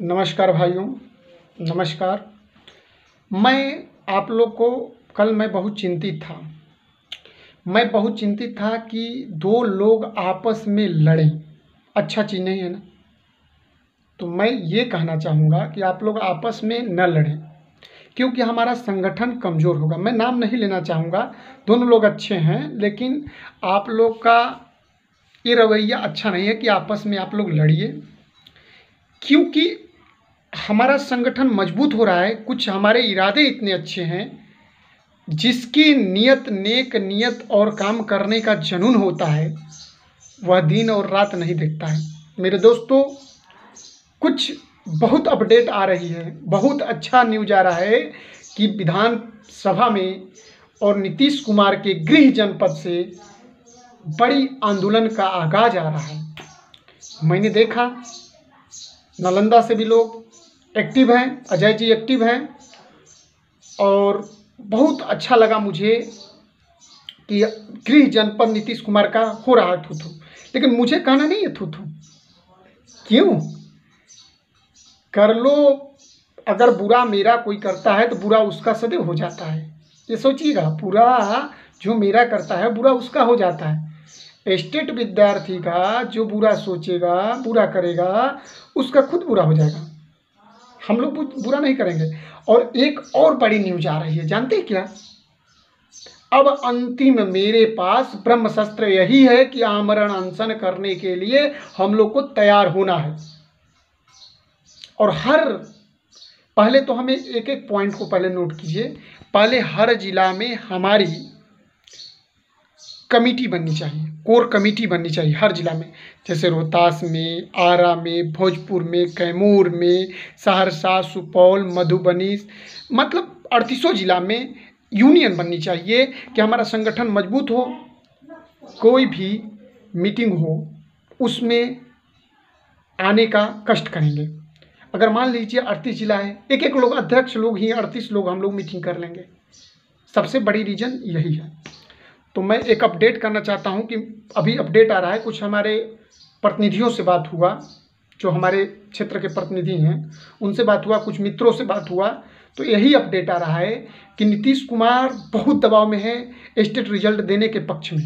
नमस्कार भाइयों, नमस्कार। मैं आप लोग को कल मैं बहुत चिंतित था कि दो लोग आपस में लड़ें, अच्छा चीज़ नहीं है ना। तो मैं ये कहना चाहूँगा कि आप लोग आपस में न लड़ें, क्योंकि हमारा संगठन कमज़ोर होगा। मैं नाम नहीं लेना चाहूँगा, दोनों लोग अच्छे हैं, लेकिन आप लोग का ये रवैया अच्छा नहीं है कि आपस में आप लोग लड़िए, क्योंकि हमारा संगठन मजबूत हो रहा है। कुछ हमारे इरादे इतने अच्छे हैं, जिसकी नेक नियत और काम करने का जुनून होता है, वह दिन और रात नहीं देखता है। मेरे दोस्तों, कुछ बहुत अपडेट आ रही है, बहुत अच्छा न्यूज़ आ रहा है कि विधानसभा में और नीतीश कुमार के गृह जनपद से बड़ी आंदोलन का आगाज आ रहा है। मैंने देखा नालंदा से भी लोग एक्टिव हैं, अजय जी एक्टिव हैं, और बहुत अच्छा लगा मुझे कि गृह जनपद नीतीश कुमार का हो रहा है थू। लेकिन मुझे कहना नहीं है थू। क्यों कर लो, अगर बुरा मेरा कोई करता है तो बुरा उसका सदैव हो जाता है। ये सोचिएगा, बुरा जो मेरा करता है बुरा उसका हो जाता है। स्टेट विद्यार्थी का जो बुरा सोचेगा, बुरा करेगा, उसका खुद बुरा हो जाएगा। हम लोग बुरा नहीं करेंगे। और एक और बड़ी न्यूज आ रही है, जानते हैं क्या? अब अंतिम मेरे पास ब्रह्मशस्त्र यही है कि आमरण अनशन करने के लिए हम लोग को तैयार होना है। और पहले तो हमें एक एक पॉइंट को पहले नोट कीजिए। पहले हर जिला में हमारी कमेटी बननी चाहिए, कोर कमेटी बननी चाहिए हर जिला में। जैसे रोहतास में, आरा में, भोजपुर में, कैमूर में, सहरसा, सुपौल, मधुबनी, मतलब 38 जिला में यूनियन बननी चाहिए कि हमारा संगठन मजबूत हो। कोई भी मीटिंग हो उसमें आने का कष्ट करेंगे। अगर मान लीजिए 38 जिला है, एक एक लोग अध्यक्ष लोग ही 38 लोग हम लोग मीटिंग कर लेंगे। सबसे बड़ी रीज़न यही है। तो मैं एक अपडेट करना चाहता हूं कि अभी अपडेट आ रहा है, कुछ हमारे प्रतिनिधियों से बात हुआ, जो हमारे क्षेत्र के प्रतिनिधि हैं उनसे बात हुआ, कुछ मित्रों से बात हुआ। तो यही अपडेट आ रहा है कि नीतीश कुमार बहुत दबाव में है स्टेट रिजल्ट देने के पक्ष में।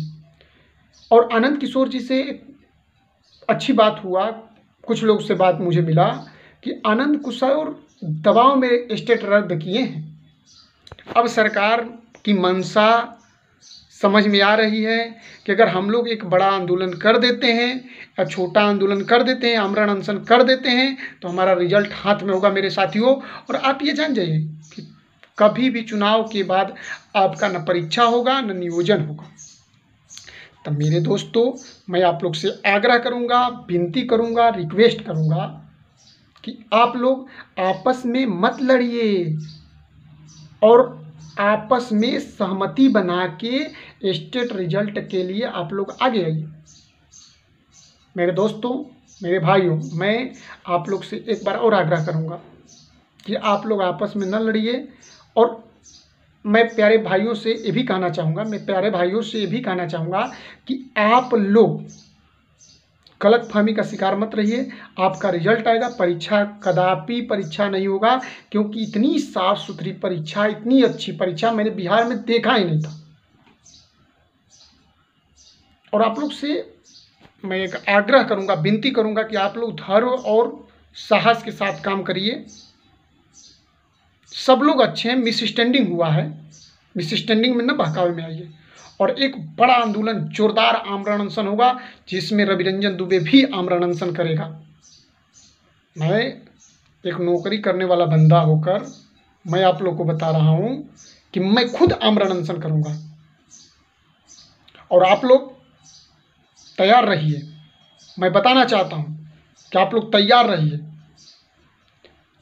और आनंद किशोर जी से एक अच्छी बात हुआ, कुछ लोग से बात मुझे मिला कि आनंद किशोर दबाव में स्टेट रद्द किए हैं। अब सरकार की मंशा समझ में आ रही है कि अगर हम लोग एक बड़ा आंदोलन कर देते हैं या छोटा आंदोलन कर देते हैं, आमरण अनशन कर देते हैं, तो हमारा रिजल्ट हाथ में होगा मेरे साथियों। और आप ये जान जाइए कि कभी भी चुनाव के बाद आपका न परीक्षा होगा न नियोजन होगा। तो मेरे दोस्तों, मैं आप लोग से आग्रह करूंगा, विनती करूंगा, रिक्वेस्ट करूंगा कि आप लोग आपस में मत लड़िए और आपस में सहमति बना के स्टेट रिजल्ट के लिए आप लोग आगे आइए। मेरे दोस्तों, मेरे भाइयों, मैं आप लोग से एक बार और आग्रह करूंगा कि आप लोग आपस में न लड़िए। और मैं प्यारे भाइयों से ये भी कहना चाहूँगा कि आप लोग गलतफहमी का शिकार मत रहिए। आपका रिजल्ट आएगा, परीक्षा कदापि परीक्षा नहीं होगा, क्योंकि इतनी साफ सुथरी परीक्षा, इतनी अच्छी परीक्षा मैंने बिहार में देखा ही नहीं था। और आप लोग से मैं एक आग्रह करूंगा, विनती करूंगा कि आप लोग धैर्य और साहस के साथ काम करिए। सब लोग अच्छे हैं, मिसअंडरस्टैंडिंग हुआ है, मिसअंडरस्टैंडिंग में न बहकावे में आइए। और एक बड़ा आंदोलन, जोरदार आमरण अनशन होगा, जिसमें रवि रंजन दुबे भी आमरण अनशन करेगा। मैं एक नौकरी करने वाला बंदा होकर मैं आप लोग को बता रहा हूं कि मैं खुद आमरण अनशन करूंगा। और आप लोग तैयार रहिए। मैं बताना चाहता हूं कि आप लोग तैयार रहिए।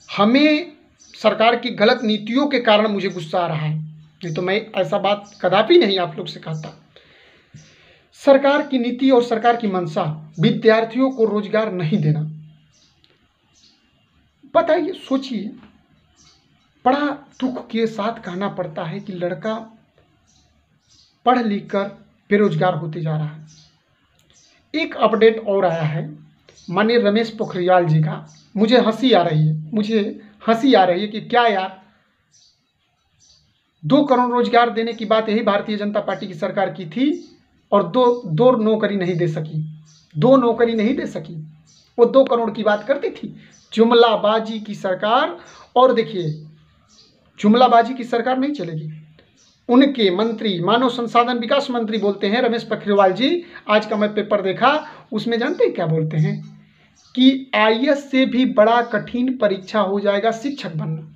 हमें सरकार की गलत नीतियों के कारण मुझे गुस्सा आ रहा है, नहीं तो मैं ऐसा बात कदापि नहीं आप लोग से कहता। सरकार की नीति और सरकार की मंशा विद्यार्थियों को रोजगार नहीं देना। बताइए, सोचिए, बड़ा दुख के साथ कहना पड़ता है कि लड़का पढ़ लिख कर बेरोजगार होते जा रहा है। एक अपडेट और आया है माननीय रमेश पोखरियाल जी का। मुझे हंसी आ रही है कि क्या यार, 2 करोड़ रोजगार देने की बात यही भारतीय जनता पार्टी की सरकार की थी और दो नौकरी नहीं दे सकी, 2 नौकरी नहीं दे सकी। वो 2 करोड़ की बात करती थी। जुमलाबाजी की सरकार। और देखिए, जुमलाबाजी की सरकार नहीं चलेगी। उनके मंत्री, मानव संसाधन विकास मंत्री बोलते हैं रमेश पोखरियाल जी, आज का मैं पेपर देखा, उसमें जानते हैं क्या बोलते हैं कि आईएएस से भी बड़ा कठिन परीक्षा हो जाएगा शिक्षक बनना।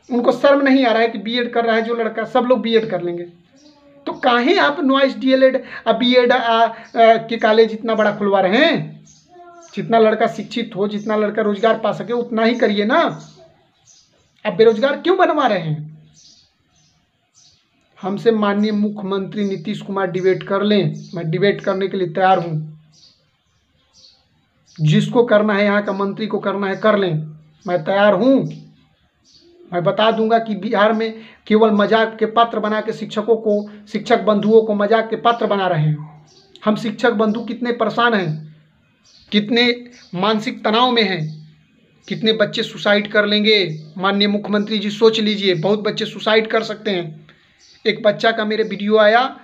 उनको शर्म नहीं आ रहा है कि बीएड कर रहा है जो लड़का, सब लोग बीएड कर लेंगे। तो काहे आप नॉइस डीएलएड बीएड के कॉलेज इतना बड़ा खुलवा रहे हैं? जितना लड़का शिक्षित हो, जितना लड़का रोजगार पा सके उतना ही करिए ना। आप बेरोजगार क्यों बनवा रहे हैं? हमसे माननीय मुख्यमंत्री नीतीश कुमार डिबेट कर लें, मैं डिबेट करने के लिए तैयार हूं। जिसको करना है, यहाँ का मंत्री को करना है कर लें, मैं तैयार हूं। मैं बता दूंगा कि बिहार में केवल मजाक के पात्र बना के शिक्षकों को, शिक्षक बंधुओं को मजाक के पात्र बना रहे हैं। हम शिक्षक बंधु कितने परेशान हैं, कितने मानसिक तनाव में हैं, कितने बच्चे सुसाइड कर लेंगे। माननीय मुख्यमंत्री जी सोच लीजिए, बहुत बच्चे सुसाइड कर सकते हैं। एक बच्चा का मेरे वीडियो आया,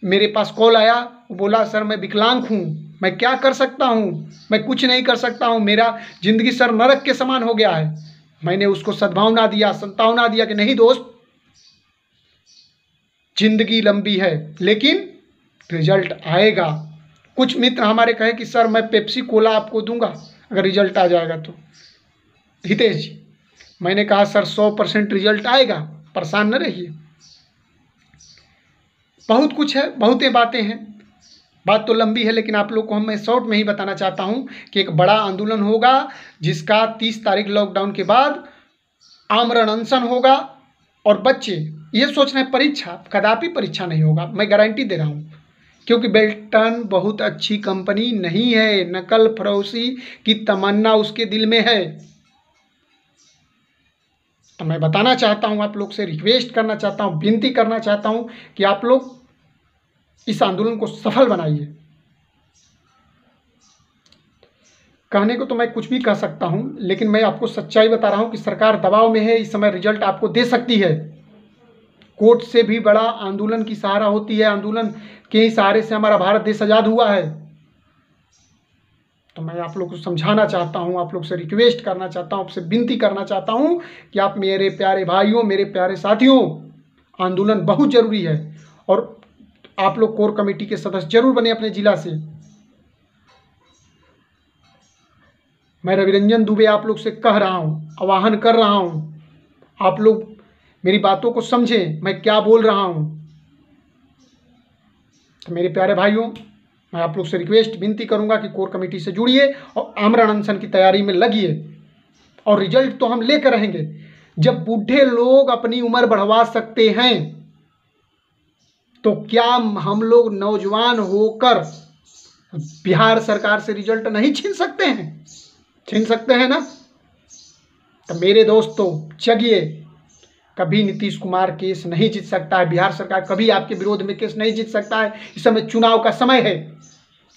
मेरे पास कॉल आया, वो बोला सर मैं विकलांग हूँ, मैं क्या कर सकता हूँ, मैं कुछ नहीं कर सकता हूँ, मेरा जिंदगी सर नरक के समान हो गया है। मैंने उसको सद्भावना दिया, संतावना दिया कि नहीं दोस्त, जिंदगी लंबी है लेकिन रिजल्ट आएगा। कुछ मित्र हमारे कहे कि सर मैं पेप्सी कोला आपको दूंगा अगर रिजल्ट आ जाएगा तो। हितेश जी, मैंने कहा सर 100% रिजल्ट आएगा, परेशान न रहिए। बहुत कुछ है, बहुतें बातें हैं, बात तो लंबी है, लेकिन आप लोग को मैं शॉर्ट में ही बताना चाहता हूं कि एक बड़ा आंदोलन होगा जिसका 30 तारीख लॉकडाउन के बाद आमरण अनशन होगा। और बच्चे ये सोच रहे हैं परीक्षा, कदापि परीक्षा नहीं होगा, मैं गारंटी दे रहा हूं, क्योंकि बेल्टन बहुत अच्छी कंपनी नहीं है। नकल फरोशी की तमन्ना उसके दिल में है। तो मैं बताना चाहता हूं, आप लोग से रिक्वेस्ट करना चाहता हूं, विनती करना चाहता हूं कि आप लोग इस आंदोलन को सफल बनाइए। कहने को तो मैं कुछ भी कह सकता हूं, लेकिन मैं आपको सच्चाई बता रहा हूं कि सरकार दबाव में है, इस समय रिजल्ट आपको दे सकती है। कोर्ट से भी बड़ा आंदोलन की सहारा होती है, आंदोलन के ही सहारे से हमारा भारत देश आजाद हुआ है। तो मैं आप लोग को समझाना चाहता हूं, आप लोग से रिक्वेस्ट करना चाहता हूं, आपसे विनती करना चाहता हूं कि आप मेरे प्यारे भाइयों, मेरे प्यारे साथियों, आंदोलन बहुत जरूरी है और आप लोग कोर कमेटी के सदस्य जरूर बने अपने जिला से। मैं रविरंजन दुबे आप लोग से कह रहा हूं, आह्वान कर रहा हूं, आप लोग मेरी बातों को समझें, मैं क्या बोल रहा हूं। तो मेरे प्यारे भाइयों, मैं आप लोग से रिक्वेस्ट विनती करूंगा कि कोर कमेटी से जुड़िए और आमरण अनशन की तैयारी में लगिए और रिजल्ट तो हम लेकर रहेंगे। जब बूढ़े लोग अपनी उम्र बढ़वा सकते हैं तो क्या हम लोग नौजवान होकर बिहार सरकार से रिजल्ट नहीं छीन सकते हैं? छीन सकते हैं ना। तो मेरे दोस्तों जगिए, कभी नीतीश कुमार केस नहीं जीत सकता है, बिहार सरकार कभी आपके विरोध में केस नहीं जीत सकता है। इस समय चुनाव का समय है।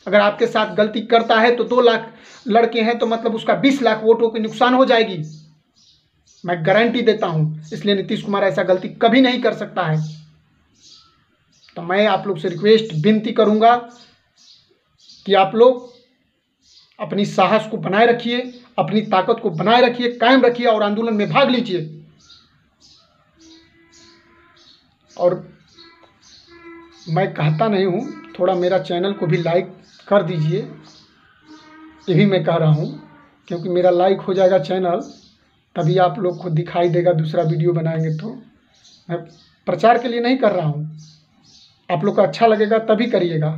अगर आपके साथ गलती करता है तो 2 लाख लड़के हैं तो मतलब उसका 20 लाख वोटों की नुकसान हो जाएगी, मैं गारंटी देता हूं। इसलिए नीतीश कुमार ऐसा गलती कभी नहीं कर सकता है। तो मैं आप लोग से रिक्वेस्ट विनती करूंगा कि आप लोग अपनी साहस को बनाए रखिए, अपनी ताकत को बनाए रखिए, कायम रखिए और आंदोलन में भाग लीजिए। और मैं कहता नहीं हूं, थोड़ा मेरा चैनल को भी लाइक कर दीजिए, ये भी मैं कह रहा हूं, क्योंकि मेरा लाइक हो जाएगा चैनल तभी आप लोग को दिखाई देगा, दूसरा वीडियो बनाएंगे तो। मैं प्रचार के लिए नहीं कर रहा हूं, आप लोग को अच्छा लगेगा तभी करिएगा,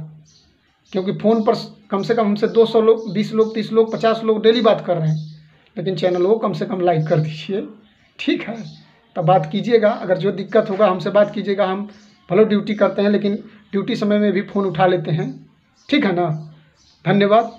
क्योंकि फ़ोन पर कम से कम हमसे 200 लोग, 20 लोग, 30 लोग, 50 लोग डेली बात कर रहे हैं, लेकिन चैनल को कम से कम लाइक कर दीजिए, ठीक है। तो बात कीजिएगा, अगर जो दिक्कत होगा हमसे बात कीजिएगा। हम भले ड्यूटी करते हैं लेकिन ड्यूटी समय में भी फ़ोन उठा लेते हैं, ठीक है ना। धन्यवाद।